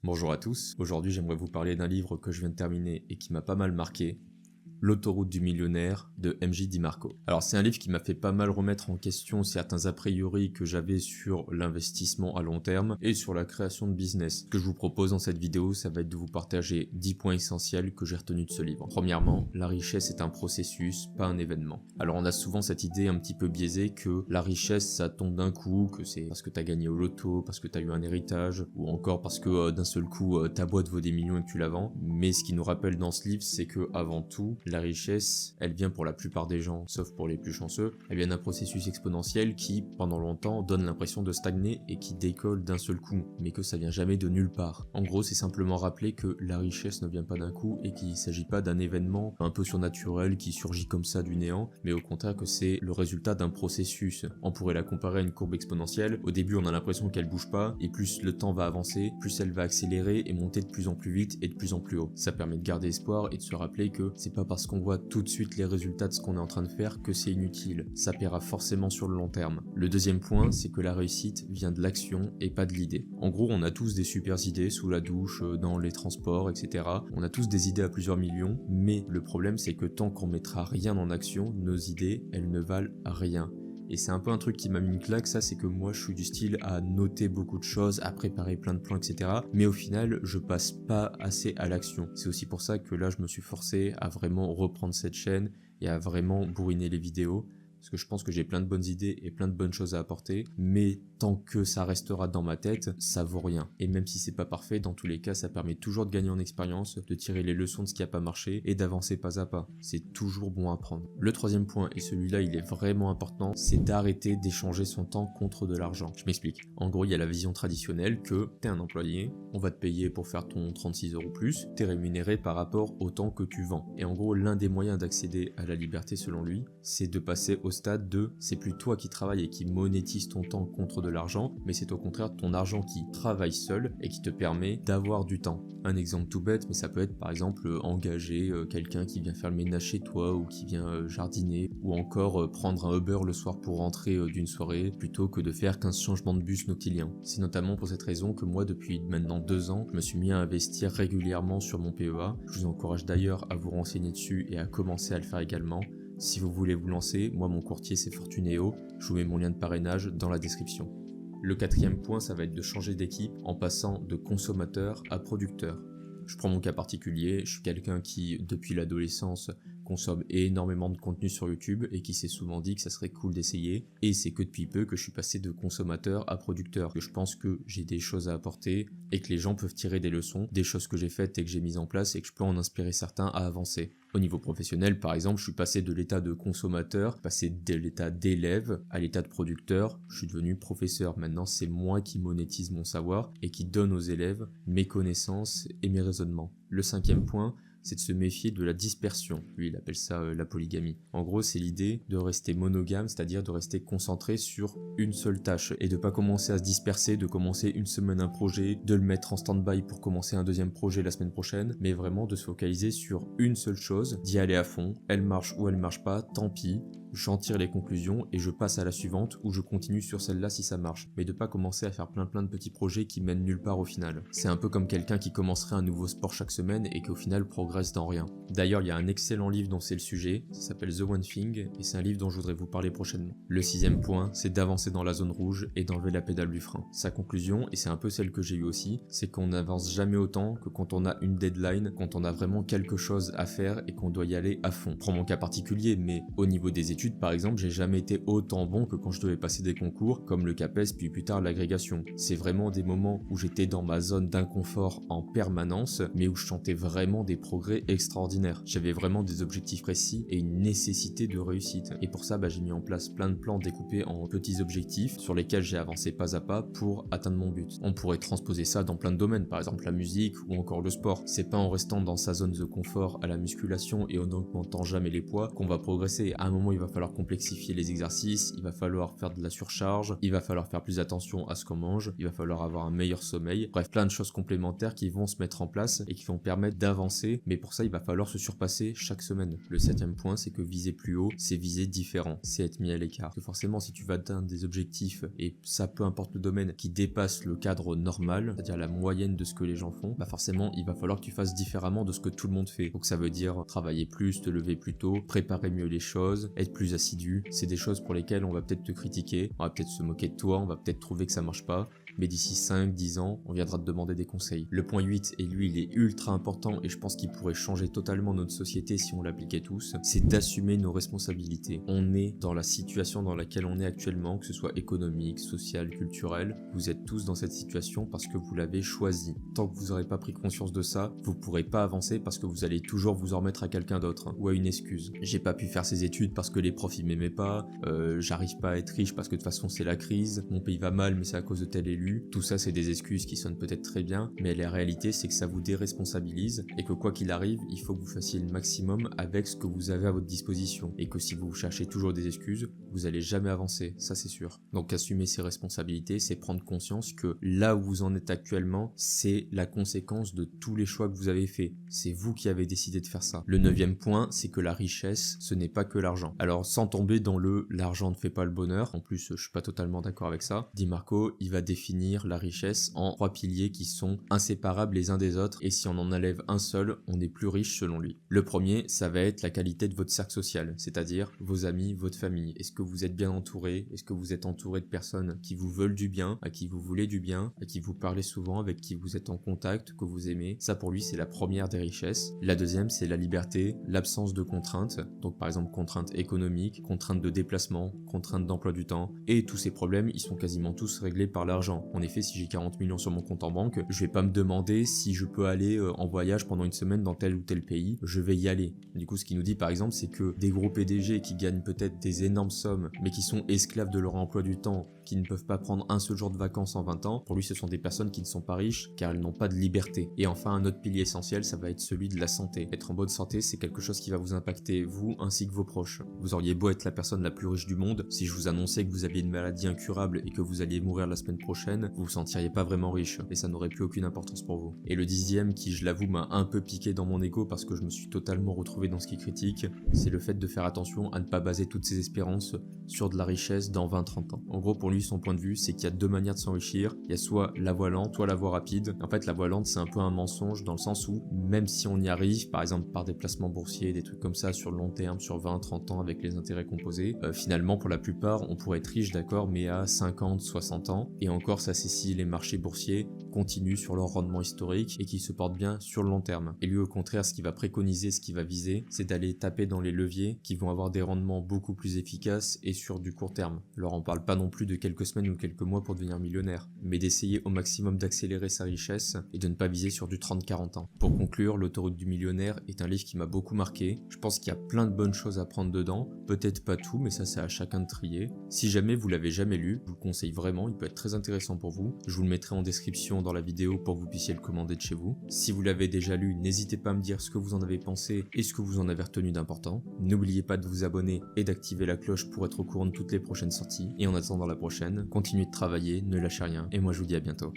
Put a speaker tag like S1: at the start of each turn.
S1: Bonjour à tous, aujourd'hui j'aimerais vous parler d'un livre que je viens de terminer et qui m'a pas mal marqué, L'autoroute du millionnaire de MJ DiMarco. Alors c'est un livre qui m'a fait pas mal remettre en question certains a priori que j'avais sur l'investissement à long terme et sur la création de business. Ce que je vous propose dans cette vidéo, ça va être de vous partager 10 points essentiels que j'ai retenus de ce livre. Premièrement, la richesse est un processus, pas un événement. Alors on a souvent cette idée un petit peu biaisée que la richesse ça tombe d'un coup, que c'est parce que t'as gagné au loto, parce que t'as eu un héritage, ou encore parce que d'un seul coup ta boîte vaut des millions et que tu la vends. Mais ce qui nous rappelle dans ce livre, c'est que avant tout, la richesse, elle vient pour la plupart des gens, sauf pour les plus chanceux, elle vient d'un processus exponentiel qui, pendant longtemps, donne l'impression de stagner et qui décolle d'un seul coup, mais que ça vient jamais de nulle part. En gros, c'est simplement rappeler que la richesse ne vient pas d'un coup et qu'il s'agit pas d'un événement un peu surnaturel qui surgit comme ça du néant, mais au contraire que c'est le résultat d'un processus. On pourrait la comparer à une courbe exponentielle. Au début, on a l'impression qu'elle bouge pas, et plus le temps va avancer, plus elle va accélérer et monter de plus en plus vite et de plus en plus haut. Ça permet de garder espoir et de se rappeler que c'est pas parce qu'on voit tout de suite les résultats de ce qu'on est en train de faire que c'est inutile. Ça paiera forcément sur le long terme. Le deuxième point, c'est que la réussite vient de l'action et pas de l'idée. En gros, on a tous des super idées sous la douche, dans les transports, etc. On a tous des idées à plusieurs millions, mais le problème c'est que tant qu'on mettra rien en action, nos idées, elles ne valent rien. Et c'est un peu un truc qui m'a mis une claque, ça c'est que moi je suis du style à noter beaucoup de choses, à préparer plein de plans, etc. Mais au final, je passe pas assez à l'action. C'est aussi pour ça que là je me suis forcé à vraiment reprendre cette chaîne et à vraiment bourriner les vidéos. Parce que je pense que j'ai plein de bonnes idées et plein de bonnes choses à apporter, mais tant que ça restera dans ma tête, ça vaut rien. Et même si c'est pas parfait, dans tous les cas, ça permet toujours de gagner en expérience, de tirer les leçons de ce qui a pas marché et d'avancer pas à pas. C'est toujours bon à prendre. Le troisième point, et celui-là il est vraiment important, c'est d'arrêter d'échanger son temps contre de l'argent. Je m'explique. En gros, il y a la vision traditionnelle que t'es un employé, on va te payer pour faire ton 36 € plus, t'es rémunéré par rapport au temps que tu vends. Et en gros, l'un des moyens d'accéder à la liberté selon lui, c'est de passer au stade de c'est plus toi qui travaille et qui monétise ton temps contre de l'argent, mais c'est au contraire ton argent qui travaille seul et qui te permet d'avoir du temps. Un exemple tout bête, mais ça peut être par exemple engager quelqu'un qui vient faire le ménage chez toi ou qui vient jardiner, ou encore prendre un Uber le soir pour rentrer d'une soirée plutôt que de faire 15 changements de bus noctiliens. C'est notamment pour cette raison que moi depuis maintenant 2 ans, je me suis mis à investir régulièrement sur mon PEA. Je vous encourage d'ailleurs à vous renseigner dessus et à commencer à le faire également. Si vous voulez vous lancer, moi mon courtier c'est Fortunéo, je vous mets mon lien de parrainage dans la description. Le quatrième point, ça va être de changer d'équipe en passant de consommateur à producteur. Je prends mon cas particulier, je suis quelqu'un qui, depuis l'adolescence, consomme énormément de contenu sur YouTube et qui s'est souvent dit que ça serait cool d'essayer. Et c'est que depuis peu que je suis passé de consommateur à producteur, que je pense que j'ai des choses à apporter et que les gens peuvent tirer des leçons, des choses que j'ai faites et que j'ai mises en place et que je peux en inspirer certains à avancer. Au niveau professionnel, par exemple, je suis passé de l'état de consommateur, passé de l'état d'élève à l'état de producteur, je suis devenu professeur. Maintenant, c'est moi qui monétise mon savoir et qui donne aux élèves mes connaissances et mes raisonnements. Le cinquième point, c'est de se méfier de la dispersion. Lui, il appelle ça la polygamie. En gros, c'est l'idée de rester monogame, c'est-à-dire de rester concentré sur une seule tâche et de pas commencer à se disperser, de commencer une semaine un projet, de le mettre en stand-by pour commencer un deuxième projet la semaine prochaine, mais vraiment de se focaliser sur une seule chose, d'y aller à fond. Elle marche ou elle marche pas, tant pis. J'en tire les conclusions et je passe à la suivante ou je continue sur celle-là si ça marche. Mais de pas commencer à faire plein de petits projets qui mènent nulle part au final. C'est un peu comme quelqu'un qui commencerait un nouveau sport chaque semaine et qui au final progresse dans rien. D'ailleurs, il y a un excellent livre dont c'est le sujet, ça s'appelle The One Thing et c'est un livre dont je voudrais vous parler prochainement. Le sixième point, c'est d'avancer dans la zone rouge et d'enlever la pédale du frein. Sa conclusion, et c'est un peu celle que j'ai eue aussi, c'est qu'on n'avance jamais autant que quand on a une deadline, quand on a vraiment quelque chose à faire et qu'on doit y aller à fond. Je prends mon cas particulier, mais au niveau des études, par exemple, j'ai jamais été autant bon que quand je devais passer des concours, comme le CAPES puis plus tard l'agrégation. C'est vraiment des moments où j'étais dans ma zone d'inconfort en permanence, mais où je sentais vraiment des progrès extraordinaires. J'avais vraiment des objectifs précis et une nécessité de réussite. Et pour ça, j'ai mis en place plein de plans découpés en petits objectifs sur lesquels j'ai avancé pas à pas pour atteindre mon but. On pourrait transposer ça dans plein de domaines, par exemple la musique ou encore le sport. C'est pas en restant dans sa zone de confort à la musculation et en n'augmentant jamais les poids qu'on va progresser. À un moment, il va falloir complexifier les exercices, il va falloir faire de la surcharge, il va falloir faire plus attention à ce qu'on mange, il va falloir avoir un meilleur sommeil, bref, plein de choses complémentaires qui vont se mettre en place et qui vont permettre d'avancer, mais pour ça, il va falloir se surpasser chaque semaine. Le 7e point, c'est que viser plus haut, c'est viser différent, c'est être mis à l'écart. Parce que forcément, si tu vas atteindre des objectifs, et ça peu importe le domaine, qui dépasse le cadre normal, c'est-à-dire la moyenne de ce que les gens font, bah forcément, il va falloir que tu fasses différemment de ce que tout le monde fait. Donc ça veut dire travailler plus, te lever plus tôt, préparer mieux les choses, être plus assidu. C'est des choses pour lesquelles on va peut-être te critiquer, on va peut-être se moquer de toi, on va peut-être trouver que ça marche pas, mais d'ici 5-10 ans, on viendra te demander des conseils. Le point 8, et lui il est ultra important et je pense qu'il pourrait changer totalement notre société si on l'appliquait tous, c'est d'assumer nos responsabilités. On est dans la situation dans laquelle on est actuellement, que ce soit économique, sociale, culturelle, vous êtes tous dans cette situation parce que vous l'avez choisi. Tant que vous n'aurez pas pris conscience de ça, vous pourrez pas avancer parce que vous allez toujours vous en remettre à quelqu'un d'autre, ou à une excuse. J'ai pas pu faire ces études parce que les profs ils m'aimaient pas, j'arrive pas à être riche parce que de toute façon c'est la crise, mon pays va mal mais c'est à cause de tel élu. Tout ça c'est des excuses qui sonnent peut-être très bien, mais la réalité c'est que ça vous déresponsabilise et que quoi qu'il arrive, il faut que vous fassiez le maximum avec ce que vous avez à votre disposition et que si vous cherchez toujours des excuses, vous allez jamais avancer, ça c'est sûr. Donc assumer ses responsabilités, c'est prendre conscience que là où vous en êtes actuellement, c'est la conséquence de tous les choix que vous avez faits. C'est vous qui avez décidé de faire ça. Le 9e point, c'est que la richesse, ce n'est pas que l'argent. Alors sans tomber dans l'argent ne fait pas le bonheur, en plus je suis pas totalement d'accord avec ça, Di Marco, il va définir la richesse en 3 piliers qui sont inséparables les uns des autres et si on en enlève un seul, on est plus riche selon lui. Le premier, ça va être la qualité de votre cercle social, c'est-à-dire vos amis, votre famille. Est-ce que vous êtes bien entouré? Est-ce que vous êtes entouré de personnes qui vous veulent du bien, à qui vous voulez du bien, à qui vous parlez souvent, avec qui vous êtes en contact, que vous aimez? Ça pour lui, c'est la première des richesses. La deuxième, c'est la liberté, l'absence de contraintes. Donc par exemple, contraintes économiques, contraintes de déplacement, contraintes d'emploi du temps. Et tous ces problèmes, ils sont quasiment tous réglés par l'argent. En effet, si j'ai 40 millions sur mon compte en banque, je vais pas me demander si je peux aller en voyage pendant une semaine dans tel ou tel pays. Je vais y aller. Du coup, ce qu'il nous dit par exemple, c'est que des gros PDG qui gagnent peut-être des énormes sommes, mais qui sont esclaves de leur emploi du temps, qui ne peuvent pas prendre un seul jour de vacances en 20 ans, pour lui ce sont des personnes qui ne sont pas riches car elles n'ont pas de liberté. Et enfin un autre pilier essentiel, ça va être celui de la santé. Être en bonne santé, c'est quelque chose qui va vous impacter vous ainsi que vos proches. Vous auriez beau être la personne la plus riche du monde, si je vous annonçais que vous aviez une maladie incurable et que vous alliez mourir la semaine prochaine, vous vous sentiriez pas vraiment riche et ça n'aurait plus aucune importance pour vous. Et le 10e qui, je l'avoue, m'a un peu piqué dans mon ego parce que je me suis totalement retrouvé dans ce qu'il critique, c'est le fait de faire attention à ne pas baser toutes ses espérances sur de la richesse dans 20-30 ans. En gros, pour lui, son point de vue, c'est qu'il y a deux manières de s'enrichir. Il y a soit la voie lente, soit la voie rapide. En fait, la voie lente, c'est un peu un mensonge dans le sens où, même si on y arrive, par exemple par des placements boursiers, des trucs comme ça sur le long terme, sur 20-30 ans avec les intérêts composés, finalement, pour la plupart, on pourrait être riche, d'accord, mais à 50-60 ans. Et encore, ça c'est si les marchés boursiers continuent sur leur rendement historique et qui se portent bien sur le long terme. Et lui, au contraire, ce qu'il va préconiser, ce qu'il va viser, c'est d'aller taper dans les leviers qui vont avoir des rendements beaucoup plus efficaces et sur du court terme. Alors on parle pas non plus de quelques semaines ou quelques mois pour devenir millionnaire, mais d'essayer au maximum d'accélérer sa richesse et de ne pas viser sur du 30-40 ans. Pour conclure, L'autoroute du millionnaire est un livre qui m'a beaucoup marqué. Je pense qu'il y a plein de bonnes choses à prendre dedans, peut-être pas tout, mais ça c'est à chacun de trier. Si jamais vous l'avez jamais lu, je vous le conseille vraiment, il peut être très intéressant pour vous. Je vous le mettrai en description dans la vidéo pour que vous puissiez le commander de chez vous. Si vous l'avez déjà lu, n'hésitez pas à me dire ce que vous en avez pensé et ce que vous en avez retenu d'important. N'oubliez pas de vous abonner et d'activer la cloche pour être au courant de toutes les prochaines sorties. Et en attendant la prochaine, continuez de travailler, ne lâchez rien, et moi je vous dis à bientôt.